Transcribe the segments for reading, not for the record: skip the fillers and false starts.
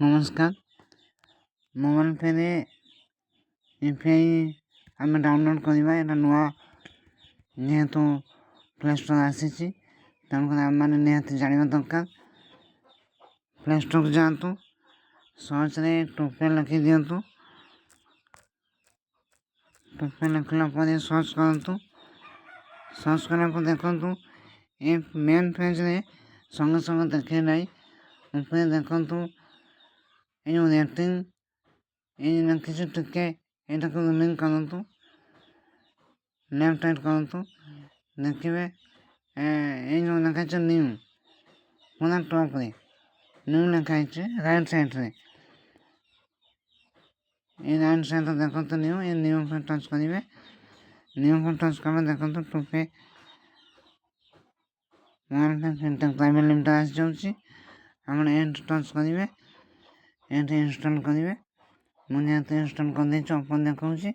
नमस्कार। मोबाइल पे यूपीआई आम डाउनलोड करवा यहाँ नुआ जेहेतु प्ले स्टोर आसी तेणुक आम मैंने निहाती जानवा दरकार। प्ले स्टोर को जातु सर्च रे टोपे लिखी दिंतु। टोपे लिखला सर्च करूँ। सर्च करा देखु ये मेन पेज रे संगे संगे देखे ना ऊपर देखु ये रेटिंग ये लिखी टिके यहाँ को लिंक करूँ। लेफ्ट साइड करूँ देखिए ये जो लिखाई न्यू पूरा टॉप रे न्यू लिखाई राइट साइड रे ये राइट साइड देखो न्यू ये न्यू पर टच करेंगे। न्यू पर टच करें देखो टोपे मोबाइल पे फिनटेक प्राइवेट लिमिटेड आसी जाऊँगी। आप एंड टच करेंगे एंड इंस्टॉल करेंगे। मुझे इंस्टॉल कर दें ओपन देखा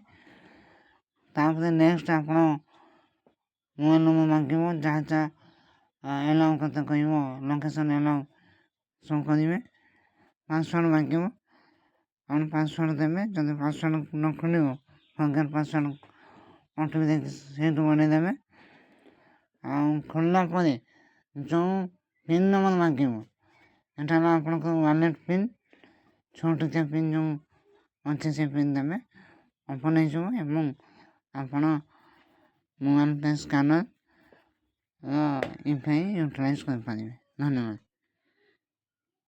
तापर नेक्स्ट आप मोबाइल नंबर मांगे जहाँ जहाँ एलाउ करते कह लोकेशन एलाउ सब करेंगे। पासवर्ड मांगे आप पासवर्ड देवे जब पासवर्ड न खोल फॉरगेट पासवर्ड ओटीपी देख से बनईदेवे। खोलना जो पिन नंबर मांगे यहाँ आप वालेट पिन छोटिया पिन जो अच्छे से पिन देवे ओपन हो आपण मोबाइल पे स्कैनर यूपीआई यूटिलाइज कर पारे। धन्यवाद।